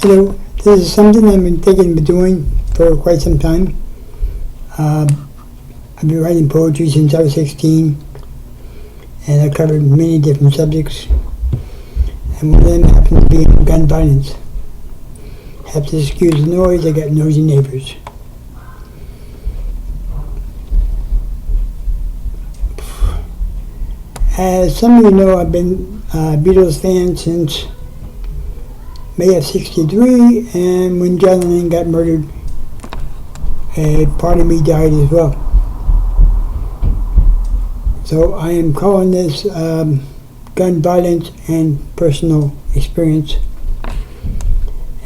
Hello, this is something I've been thinking of doing for quite some time. I've been writing poetry since I was 16, and I've covered many different subjects, and one of them happens to be gun violence. Have to excuse the noise, I got noisy neighbors. As some of you know, I've been a Beatles fan since May of '63, and when John Lennon got murdered, a part of me died as well. So I am calling this gun violence and personal experience,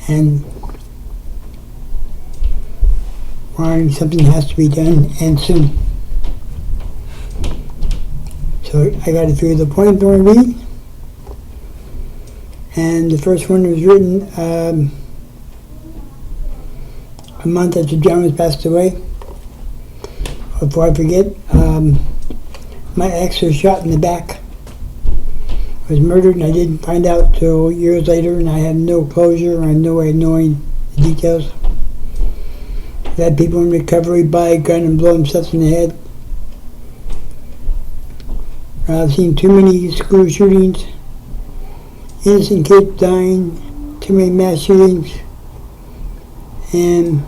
and why something has to be done, and soon. So I got a few of the poems I want to read. And the first one was written a month after John was passed away. Before I forget, my ex was shot in the back, was murdered, and I didn't find out till years later, and I had no closure, I had no way of knowing the details. I've had people in recovery buy a gun and blow themselves in the head. I've seen too many school shootings, innocent kids dying, too many mass shootings, and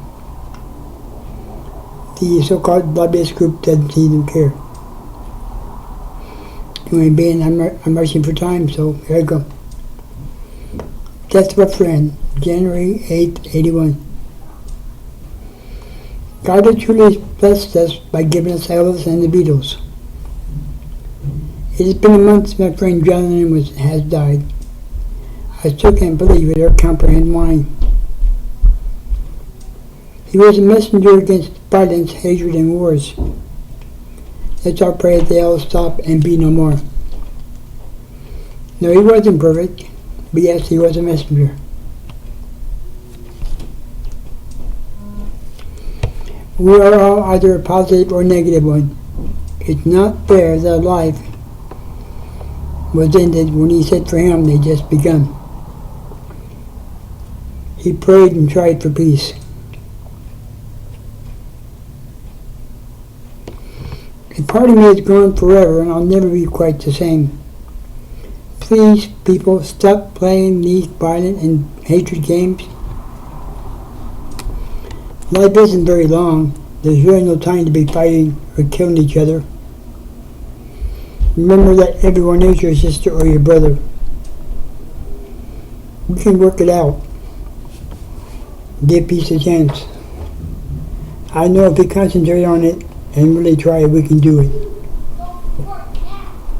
the so-called lobbyist group doesn't seem to care. Anyway, being I'm rushing for time, so here I go. Death of a Friend, January 8th, 81. God has truly blessed us by giving us Elvis and the Beatles. It has been a month since my friend John Lennon has died. I still can't believe it or comprehend why. He was a messenger against violence, hatred, and wars. Let's all pray that they all stop and be no more. No, he wasn't perfect, but yes, he was a messenger. We are all either a positive or negative one. It's not fair that life was ended when he said for him they just begun. He prayed and tried for peace. A part of me is gone forever, and I'll never be quite the same. Please, people, stop playing these violent and hatred games. Life isn't very long. There's really no time to be fighting or killing each other. Remember that everyone is your sister or your brother. We can work it out. Give peace a chance. I know if we concentrate on it and really try it, we can do it.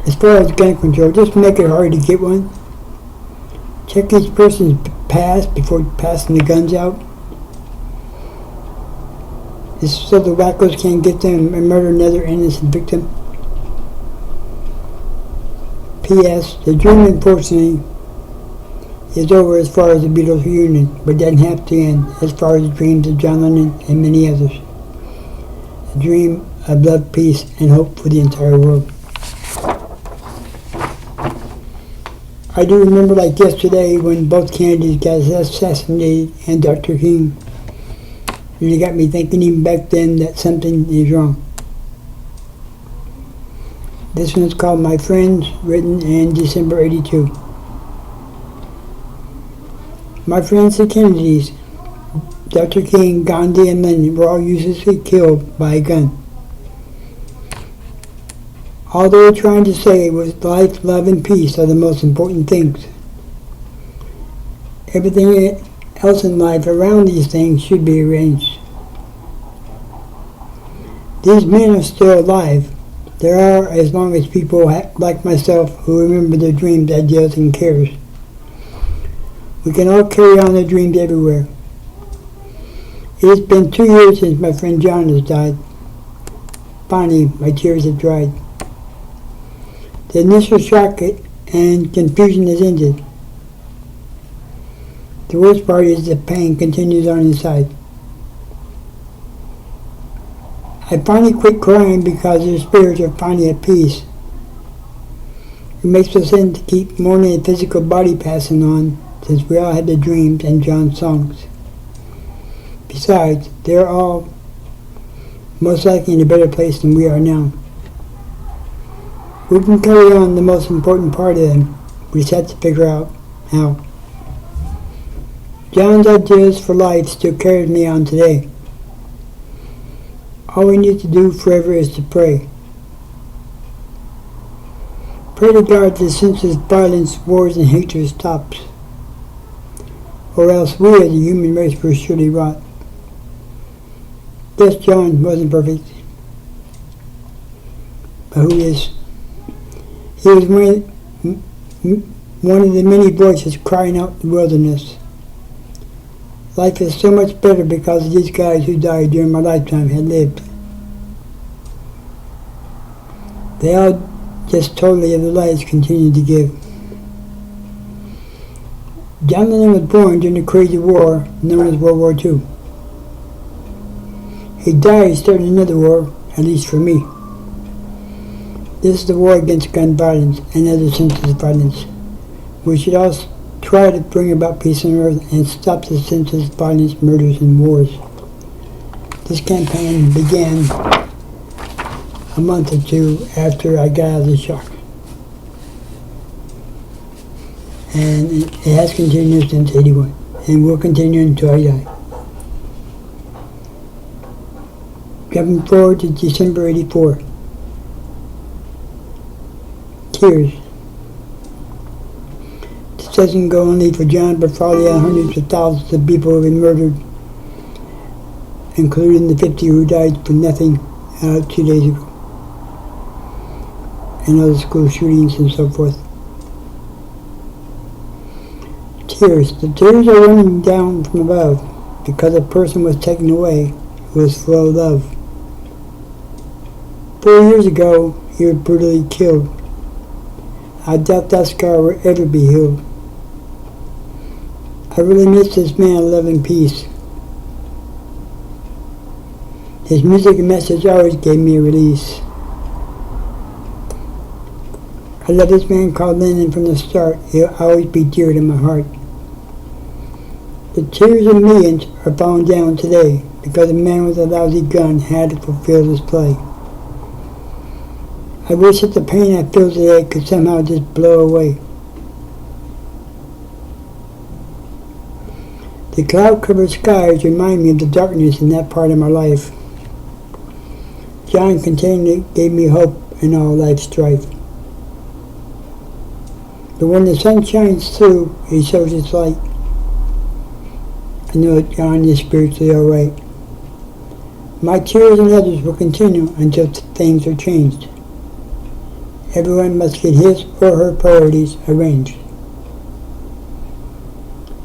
As far as gun control, just make it hard to get one. Check each person's past before passing the guns out. This so the wackos can't get them and murder another innocent victim. P.S. The dream, unfortunately, is over as far as the Beatles reunion, but doesn't have to end as far as the dreams of John Lennon and many others. A dream of love, peace, and hope for the entire world. I do remember like yesterday when both Kennedys got assassinated and Dr. King. And it got me thinking even back then that something is wrong. This one is called My Friends, written in December '82. My friends the Kennedys, Dr. King, Gandhi, and Lennon were all uselessly killed by a gun. All they were trying to say was life, love, and peace are the most important things. Everything else in life around these things should be arranged. These men are still alive. There are, as long as people like myself who remember their dreams, ideals, and cares. We can all carry on their dreams everywhere. It has been 2 years since my friend John has died. Finally, my tears have dried. The initial shock and confusion has ended. The worst part is the pain continues on inside. I finally quit crying because their spirits are finally at peace. It makes no sense to keep mourning a physical body passing on, since we all had the dreams and John's songs. Besides, they're all most likely in a better place than we are now. We can carry on the most important part of them. We just have to figure out how. John's ideas for life still carries me on today. All we need to do forever is to pray. Pray to God that senseless violence, wars, and hatred stops, or else we as a human race will surely rot. Yes, John wasn't perfect, but who is? He was one of the many voices crying out in the wilderness. Life is so much better because of these guys who died during my lifetime had lived. They all just totally of the lives continued to give. John Lennon was born during the crazy war known as World War II. He died starting another war, at least for me. This is the war against gun violence and other senseless violence. We should all try to bring about peace on earth and stop the senseless violence, murders, and wars. This campaign began a month or two after I got out of the shock. And it has continued since '81, and will continue until I die. Jumping forward to December '84. Tears. This doesn't go only for John, but for all the hundreds of thousands of people who have been murdered, including the 50 who died for nothing 2 days ago, and other school shootings and so forth. Tears. The tears are running down from above because a person was taken away who was full of love. 4 years ago, he was brutally killed. I doubt that scar will ever be healed. I really miss this man of love and peace. His music and message always gave me a release. I love this man called Lennon from the start. He'll always be dear to my heart. The tears of millions are falling down today because a man with a lousy gun had to fulfill his play. I wish that the pain I feel today could somehow just blow away. The cloud-covered skies remind me of the darkness in that part of my life. John continually gave me hope in all life's strife. But when the sun shines through, he shows its light. I know that John is spiritually alright. My tears and others will continue until things are changed. Everyone must get his or her priorities arranged.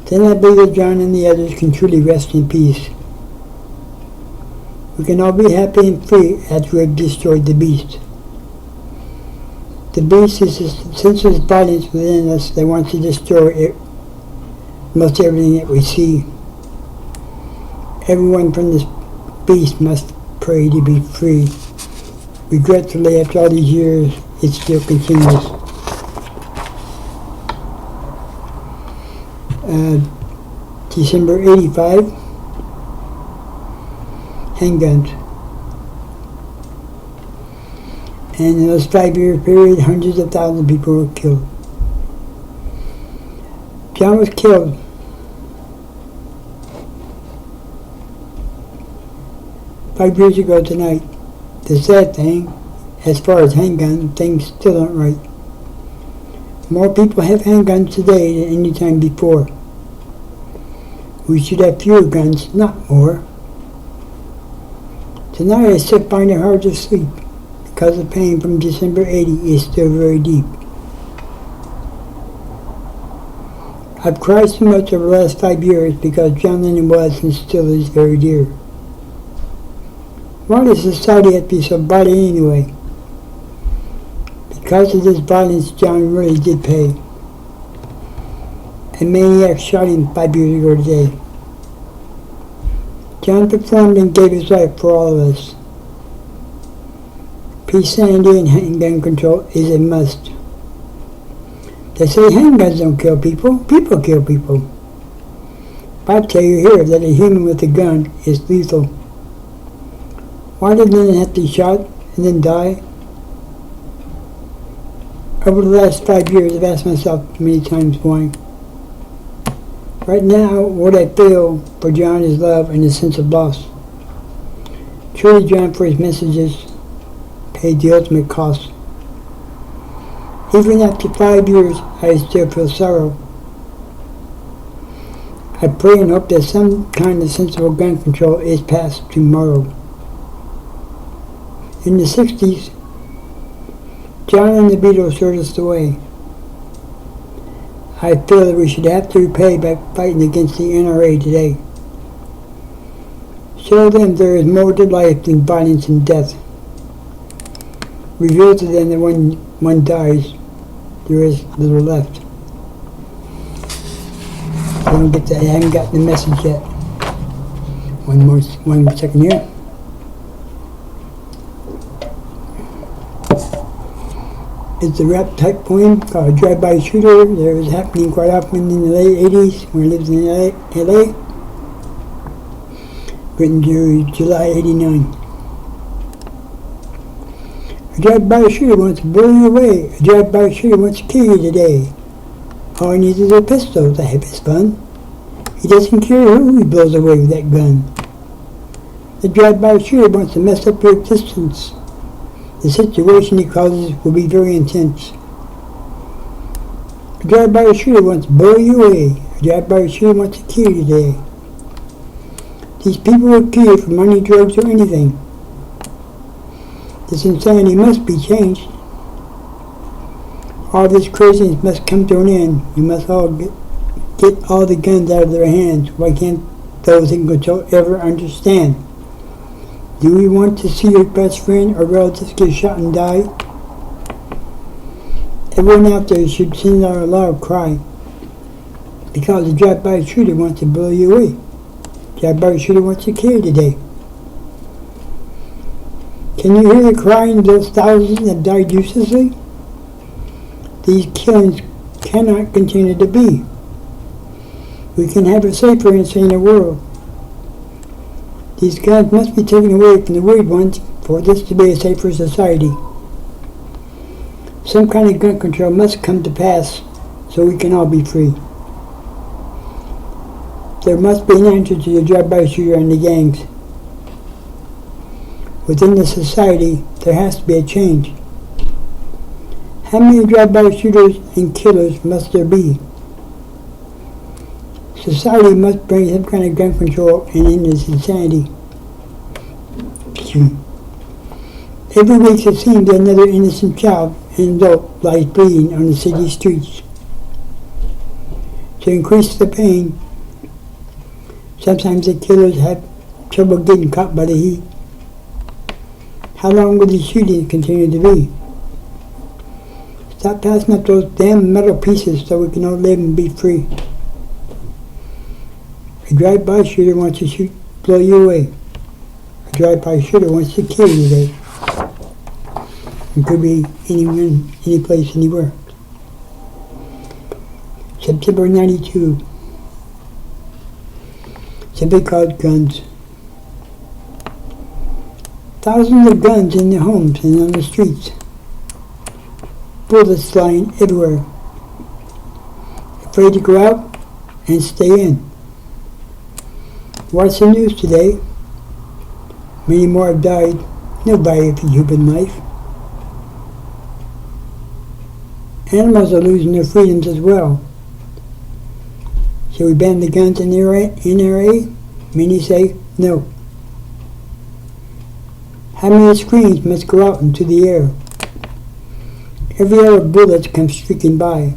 Then I believe that John and the others can truly rest in peace. We can all be happy and free after we have destroyed the beast. The beast is the senseless violence within us that wants to destroy most everything that we see. Everyone from this beast must pray to be free. Regretfully, after all these years, it still continues. December '85, handguns. And in those 5-year period, hundreds of thousands of people were killed. John was killed five years ago tonight. The sad thing, as far as handguns, things still aren't right. More people have handguns today than any time before. We should have fewer guns, not more. Tonight I still find it hard to sleep because the pain from December '80 is still very deep. I've cried so much over the last 5 years because John Lennon was and still is very dear. Why does society have to be so violent anyway? Because of this violence, John really did pay. A maniac shot him 5 years ago today. John performed and gave his life for all of us. Peace, sanity, and handgun control is a must. They say handguns don't kill people. People kill people. But I tell you here that a human with a gun is lethal. Why did they have to be shot and then die? Over the last 5 years, I've asked myself many times why. Right now, what I feel for John is love and a sense of loss. Truly, John, for his messages, paid the ultimate cost. Even after 5 years, I still feel sorrow. I pray and hope that some kind of sensible gun control is passed tomorrow. In the 60s, John and the Beatles showed us the way. I feel that we should have to repay by fighting against the NRA today. Show them there is more to life than violence and death. Reveal to them that when one dies, there is little left. I haven't gotten the message yet. One second here. It's a rap type poem called Drive-By Shooter. That was happening quite often in the late 80s when I lived in LA. Written July 89. A drive-by shooter wants to blow you away. A drive-by shooter wants to kill you today. All he needs is a pistol to have his fun. He doesn't care who he blows away with that gun. The drive-by shooter wants to mess up your existence. The situation he causes will be very intense. A drive-by shooter wants to blow you away. A drive-by shooter wants to kill you today. These people will kill you for money, drugs, or anything. This insanity must be changed. All this craziness must come to an end. You must all get all the guns out of their hands. Why can't those in control ever understand? Do we want to see your best friend or relative get shot and die? Everyone out there should send out a loud cry. Because the drive-by shooter wants to blow you away. Drive-by shooter wants to kill you today. Can you hear the crying of those thousands that died uselessly? These killings cannot continue to be. We can have a safer and saner world. These guns must be taken away from the weird ones for this to be a safer society. Some kind of gun control must come to pass so we can all be free. There must be an answer to the drive-by shooter and the gangs. Within the society, there has to be a change. How many drive-by shooters and killers must there be? Society must bring some kind of gun control and end this insanity. Every week it seems that another innocent child and adult lies bleeding on the city streets. To increase the pain, sometimes the killers have trouble getting caught by the heat. How long will these shootings continue to be? Stop passing up those damn metal pieces so we can all live and be free. A drive-by shooter wants to blow you away. A drive-by shooter wants to kill you today. It could be anyone, any place, anywhere. September 92. Simply called guns. Thousands of guns in their homes and on the streets. Bullets flying everywhere. Afraid to go out and stay in. Watch the news today. Many more have died. No value for human life. Animals are losing their freedoms as well. Shall we ban the guns in the NRA? Many say no. How many screens must go out into the air? Every hour bullets come streaking by.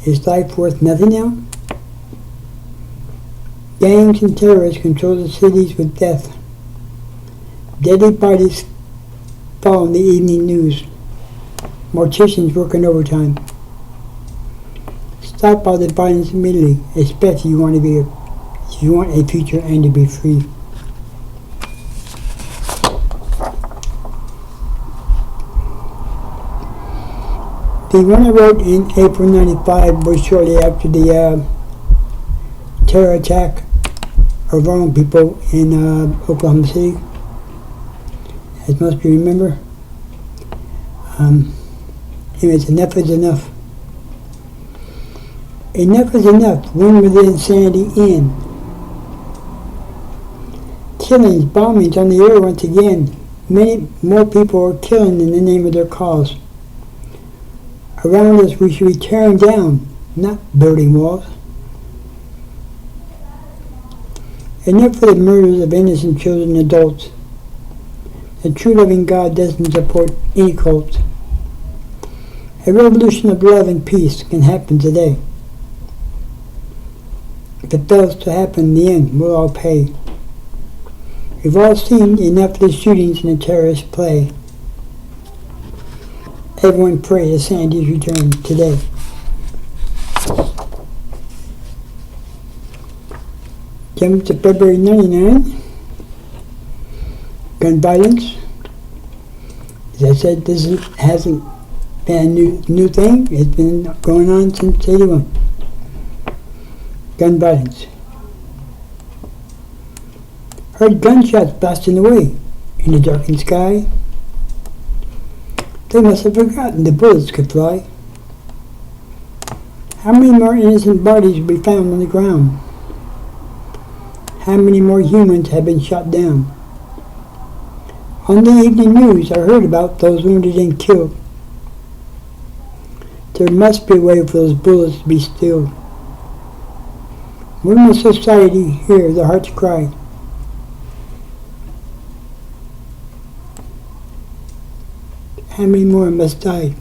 Is life worth nothing now? Gangs and terrorists control the cities with death. Deadly bodies fall in the evening news. Morticians working overtime. Stop all the violence immediately, especially if you want a future and to be free. The one I wrote in April '95 was shortly after the terror attack of our own people in Oklahoma City, as most of you remember. Anyways, enough is enough. Enough is enough. When will the insanity end? Killings, bombings on the air once again. Many more people are killing in the name of their cause. Around us we should be tearing down, not building walls. Enough for the murders of innocent children and adults. The true loving God doesn't support any cults. A revolution of love and peace can happen today. If it fails to happen in the end, we'll all pay. We've all seen enough of the shootings and the terrorist play. Everyone pray to Sandy's return today. Jump to February '99. Gun violence. As I said, this hasn't been a new thing. It's been going on since '81. Gun violence. Heard gunshots blasting away in the darkened sky. They must have forgotten the bullets could fly. How many more innocent bodies will be found on the ground? How many more humans have been shot down? On the evening news, I heard about those wounded and killed. There must be a way for those bullets to be stilled. When will society hear the hearts cry? How many more must die?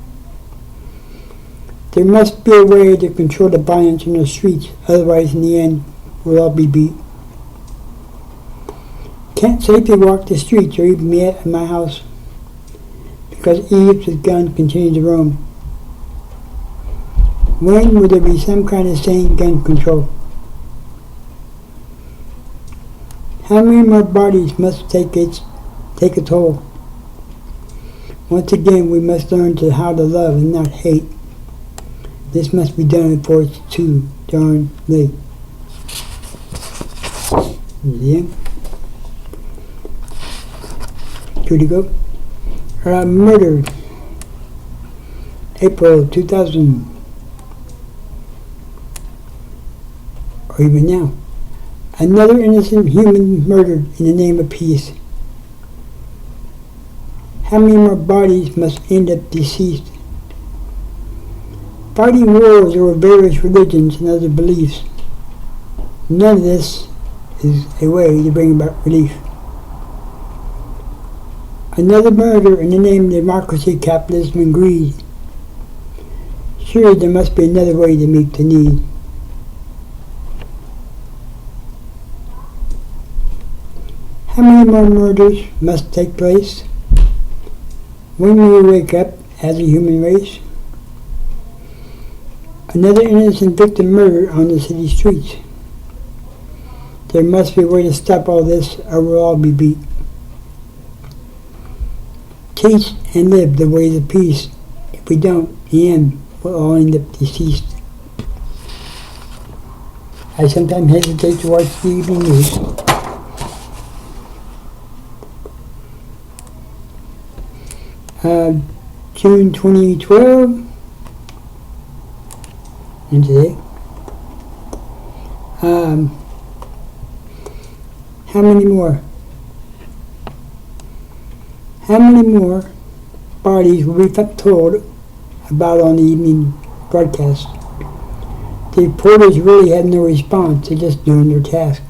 There must be a way to control the violence in the streets, otherwise in the end we'll all be beat. Can't safely walk the streets or even be at my house because idiots with guns continue to roam. When will there be some kind of sane gun control? How many more bodies must take a toll? Once again, we must learn how to love and not hate. This must be done before it's too darn late. Yeah. Here we go. Murdered. April 2000. Or even now. Another innocent human murdered in the name of peace. How many more bodies must end up deceased? Fighting wars over various religions and other beliefs. None of this is a way to bring about relief. Another murder in the name of democracy, capitalism, and greed. Surely there must be another way to meet the need. How many more murders must take place? When will we wake up as a human race? Another innocent victim murdered on the city streets. There must be a way to stop all this or we'll all be beat. Teach and live the ways of peace. If we don't, in the end, we'll all end up deceased. I sometimes hesitate to watch the evening news. June 2012, and today. How many more? How many more bodies will be told about on the evening broadcast? The reporters really had no response, they're just doing their task.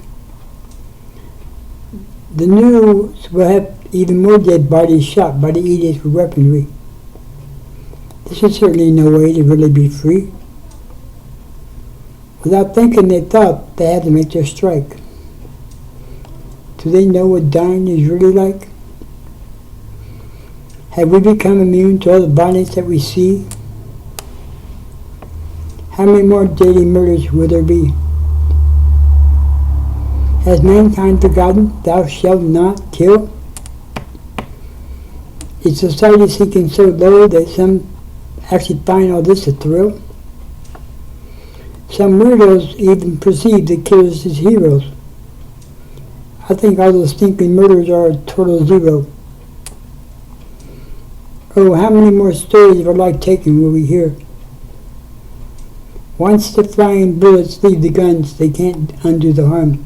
The news will have even more dead bodies shot by the idiots with weaponry. This is certainly no way to really be free. Without thinking, they thought they had to make their strike. Do they know what dying is really like? Have we become immune to all the violence that we see? How many more daily murders will there be? Has mankind forgotten, thou shalt not kill? Is society sinking so low that some actually find all this a thrill? Some weirdos even perceive the killers as heroes. I think all those stinking murderers are a total zero. Oh, how many more stories of a life taken will we hear? Once the flying bullets leave the guns, they can't undo the harm.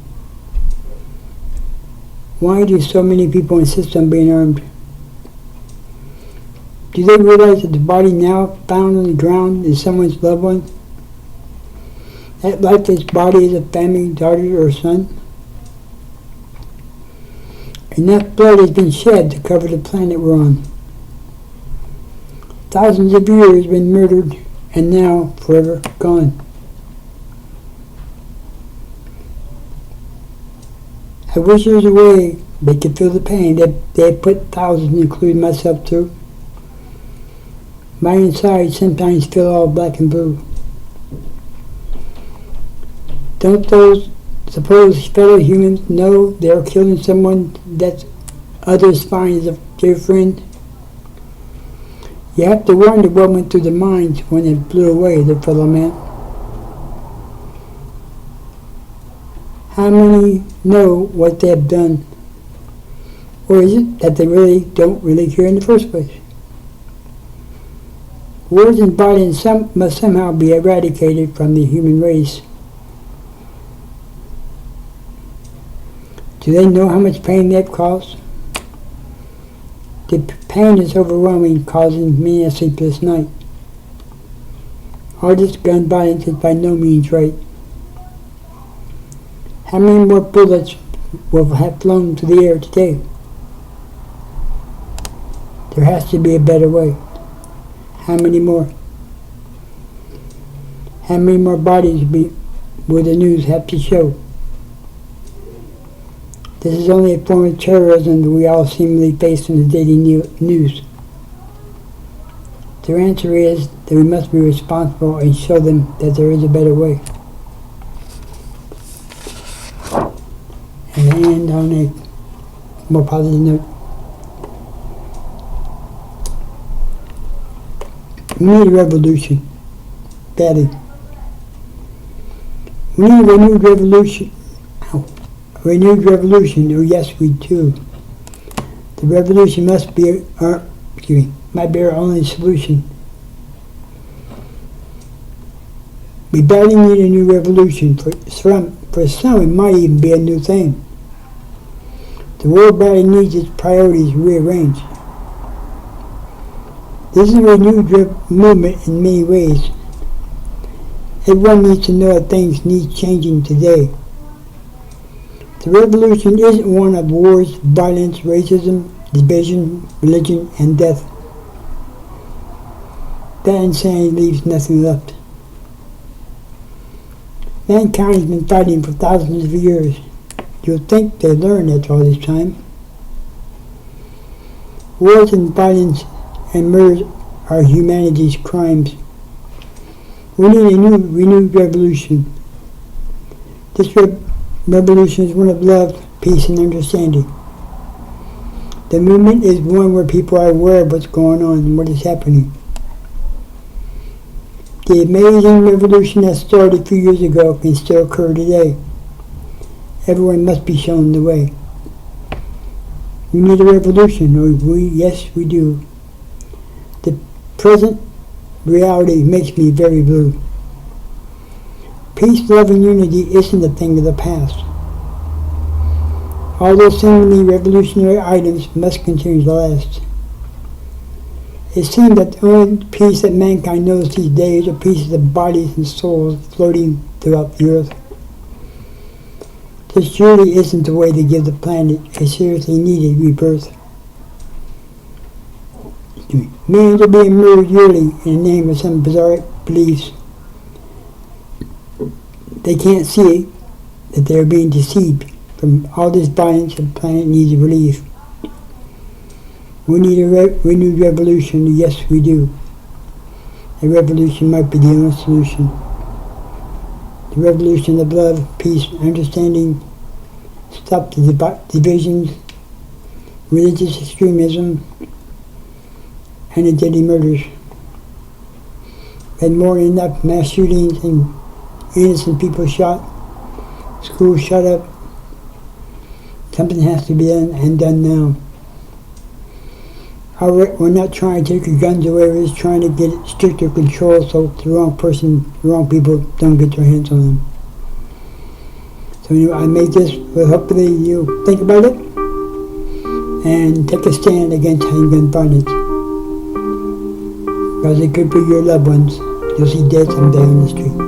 Why do so many people insist on being armed? Do they realize that the body now found on the ground is someone's loved one? That lifeless body is a family, daughter, or son? Enough blood has been shed to cover the planet we're on. Thousands of years been murdered and now forever gone. I wish there was a way they could feel the pain that they have put thousands, including myself, through. My inside sometimes feel all black and blue. Don't those supposed fellow humans know they're killing someone that others find as a dear friend? You have to wonder what went through their minds when they blew away their fellow man. How many know what they have done? Or is it that they don't really care in the first place? Wars and violence must somehow be eradicated from the human race. Do they know how much pain they've caused? The pain is overwhelming, causing me a sleepless night. All this gun violence is by no means right. How many more bullets will have flown to the air today? There has to be a better way. How many more? How many more bodies will the news have to show? This is only a form of terrorism that we all seemingly face in the daily news. Their answer is that we must be responsible and show them that there is a better way. And end on a more positive note. We need a revolution. Badly. We need a renewed revolution. A renewed revolution. Oh yes, we do. The revolution must be might be our only solution. We badly need a new revolution. For some, it might even be a new thing. The world badly needs its priorities rearranged. This is a renewed movement in many ways. Everyone needs to know that things need changing today. The revolution isn't one of wars, violence, racism, division, religion, and death. That insanity leaves nothing left. Mankind has been fighting for thousands of years. You'll think they learned after all this time. Wars and violence and murders are humanity's crimes. We need a new, renewed revolution. This revolution is one of love, peace, and understanding. The movement is one where people are aware of what's going on and what is happening. The amazing revolution that started a few years ago can still occur today. Everyone must be shown the way. We need a revolution, yes we do. The present reality makes me very blue. Peace, love, and unity isn't a thing of the past. All those seemingly revolutionary items must continue to last. It seems that the only peace that mankind knows these days are pieces of bodies and souls floating throughout the earth. This surely isn't the way to give the planet a seriously needed rebirth. Millions are being murdered yearly in the name of some bizarre beliefs. They can't see that they are being deceived. From all this violence, the planet needs relief. We need a renewed revolution. Yes, we do. A revolution might be the only solution. The revolution of love, peace, understanding, stop the divisions, religious extremism, and the deadly murders. Had more than enough mass shootings and innocent people shot, schools shut up. Something has to be done and done now. We're not trying to take your guns away, we're just trying to get stricter control so the wrong person, the wrong people don't get their hands on them. So I made this, but hopefully you think about it and take a stand against handgun violence. Because it could be your loved ones you'll see dead someday on the street.